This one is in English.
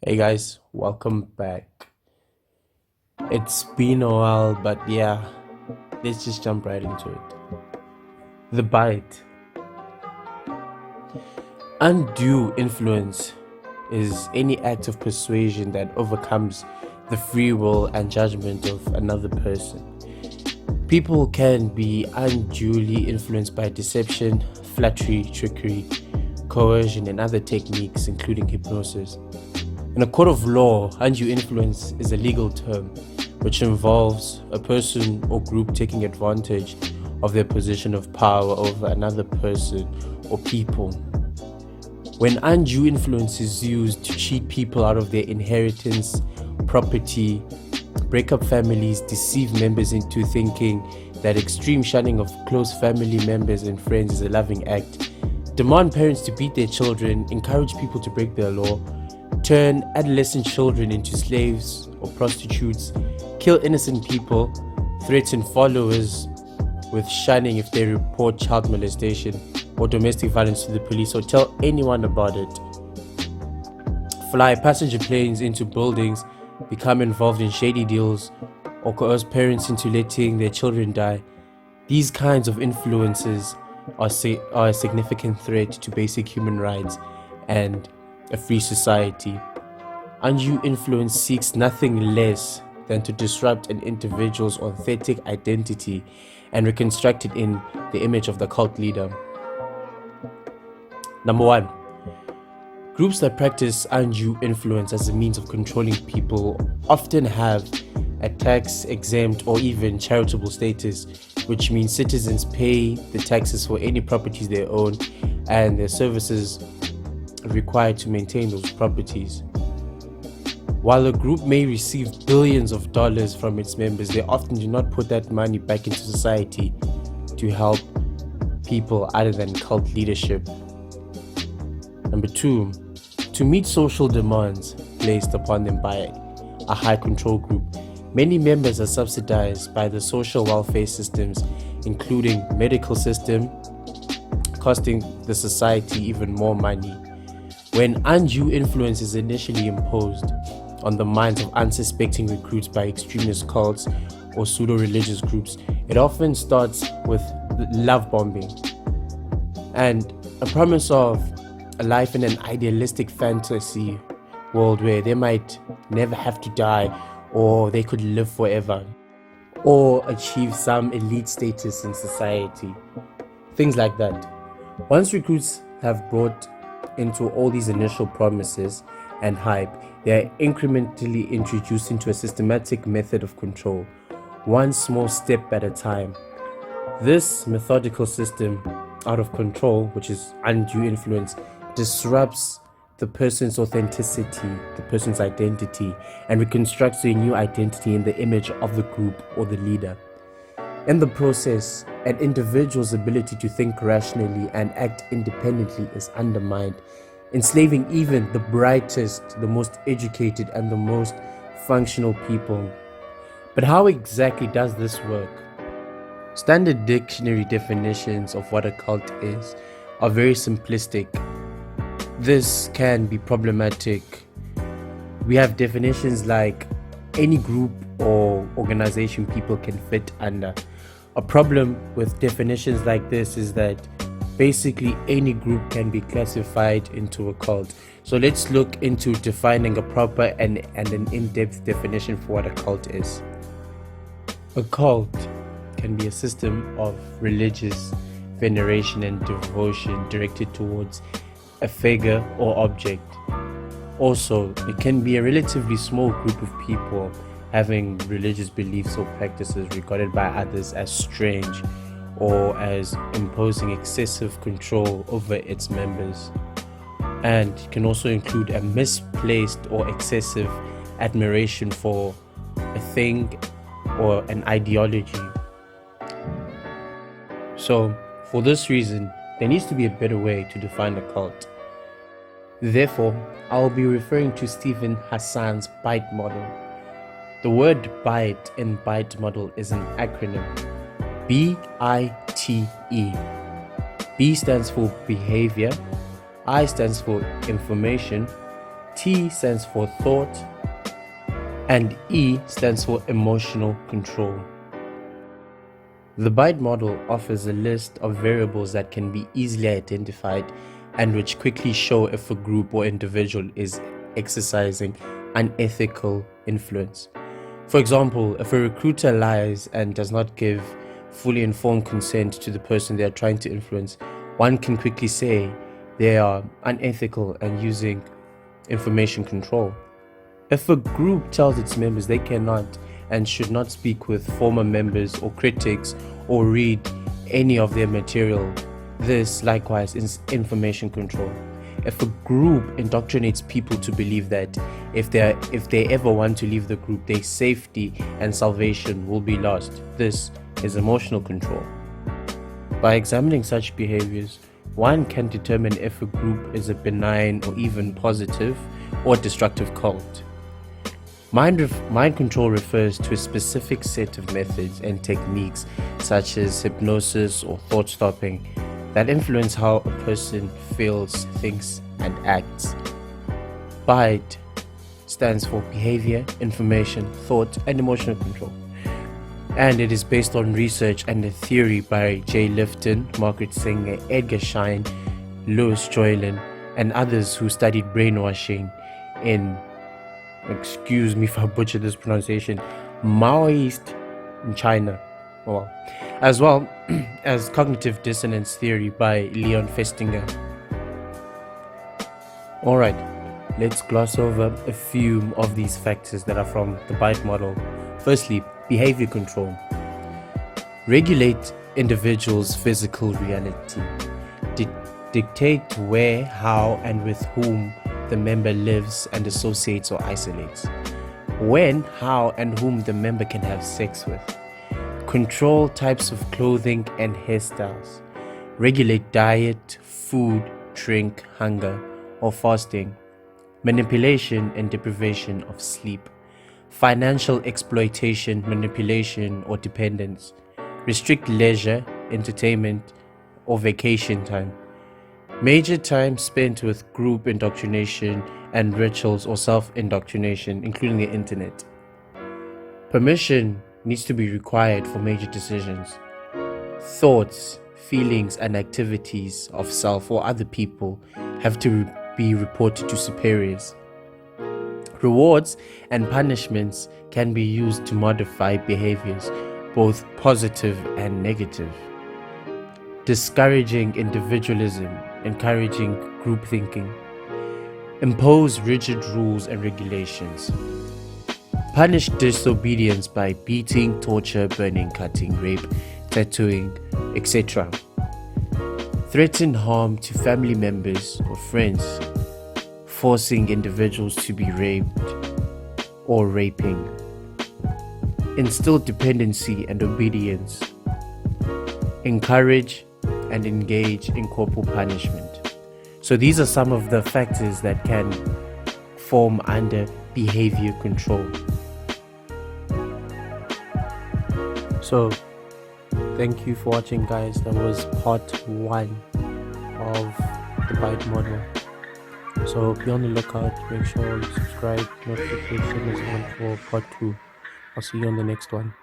Hey guys, welcome back. It's been a while, but yeah, let's just jump right into it. The bite. Undue influence is any act of persuasion that overcomes the free will and judgment of another person. People can be unduly influenced by deception, flattery, trickery, coercion, and other techniques, including hypnosis. In a court of law, undue influence is a legal term which involves a person or group taking advantage of their position of power over another person or people. When undue influence is used to cheat people out of their inheritance, property, break up families, deceive members into thinking that extreme shunning of close family members and friends is a loving act, demand parents to beat their children, encourage people to break their law, turn adolescent children into slaves or prostitutes, kill innocent people, threaten followers with shunning if they report child molestation or domestic violence to the police or tell anyone about it, fly passenger planes into buildings, become involved in shady deals, or coerce parents into letting their children die. These kinds of influences are a significant threat to basic human rights and a free society. Undue influence seeks nothing less than to disrupt an individual's authentic identity and reconstruct it in the image of the cult leader. Number 1. Groups that practice undue influence as a means of controlling people often have a tax-exempt or even charitable status, which means citizens pay the taxes for any properties they own and their services required to maintain those properties. While a group may receive billions of dollars from its members, they often do not put that money back into society to help people other than cult leadership. Number 2, to meet social demands placed upon them by a high control group, many members are subsidized by the social welfare systems, including medical system, costing the society even more money. When undue influence is initially imposed on the minds of unsuspecting recruits by extremist cults or pseudo-religious groups, it often starts with love bombing and a promise of a life in an idealistic fantasy world where they might never have to die or they could live forever or achieve some elite status in society. Things like that. Once recruits have brought into all these initial promises and hype, they are incrementally introduced into a systematic method of control, one small step at a time. This methodical system out of control, which is undue influence, disrupts the person's authenticity, the person's identity, and reconstructs a new identity in the image of the group or the leader. In the process, an individual's ability to think rationally and act independently is undermined, enslaving even the brightest, the most educated, and the most functional people. But how exactly does this work? Standard dictionary definitions of what a cult is are very simplistic. This can be problematic. We have definitions like any group or organization people can fit under. A problem with definitions like this is that basically any group can be classified into a cult. So let's look into defining a proper and an in-depth definition for what a cult is. A cult can be a system of religious veneration and devotion directed towards a figure or object. Also, it can be a relatively small group of people having religious beliefs or practices regarded by others as strange or as imposing excessive control over its members. And it can also include a misplaced or excessive admiration for a thing or an ideology. So, for this reason, there needs to be a better way to define a cult. Therefore, I'll be referring to Stephen Hassan's BITE model. The word BITE in BITE model is an acronym. B-I-T-E. B stands for behavior, I stands for information, T stands for thought, and E stands for emotional control. The BITE model offers a list of variables that can be easily identified and which quickly show if a group or individual is exercising unethical influence. For example, if a recruiter lies and does not give fully informed consent to the person they are trying to influence, one can quickly say they are unethical and using information control. If a group tells its members they cannot and should not speak with former members or critics or read any of their material, this likewise is information control. If a group indoctrinates people to believe that if they ever want to leave the group, their safety and salvation will be lost, this is emotional control. By examining such behaviors, one can determine if a group is a benign or even positive or destructive cult. Mind control refers to a specific set of methods and techniques such as hypnosis or thought stopping that influence how a person feels, thinks, and acts. BITE stands for behavior, information, thought, and emotional control. And it is based on research and a theory by Jay Lifton, Margaret Singer, Edgar Schein, Jolyon, and others who studied brainwashing in, excuse me if I butcher this pronunciation, Maoist China, as well as cognitive dissonance theory by Leon Festinger. Alright, let's gloss over a few of these factors that are from the BITE model. Firstly, behavior control. Regulate individuals' physical reality. Dictate where, how, and with whom the member lives and associates or isolates. When, how, and whom the member can have sex with. Control types of clothing and hairstyles. Regulate diet, food, drink, hunger, or fasting. Manipulation and deprivation of sleep. Financial exploitation, manipulation, or dependence. Restrict leisure, entertainment, or vacation time. Major time spent with group indoctrination and rituals or self-indoctrination, including the internet. Permission needs to be required for major decisions. Thoughts, feelings, and activities of self or other people have to be reported to superiors. Rewards and punishments can be used to modify behaviors, both positive and negative. Discouraging individualism, encouraging group thinking. Impose rigid rules and regulations. Punish disobedience by beating, torture, burning, cutting, rape, tattooing, etc. Threaten harm to family members or friends, forcing individuals to be raped or raping. Instill dependency and obedience. Encourage and engage in corporal punishment. So these are some of the factors that can form under behavior control. So thank you for watching, guys. That was part 1 of the BITE model. So be on the lookout, make sure you subscribe, notification is on for part 2. I'll see you on the next one.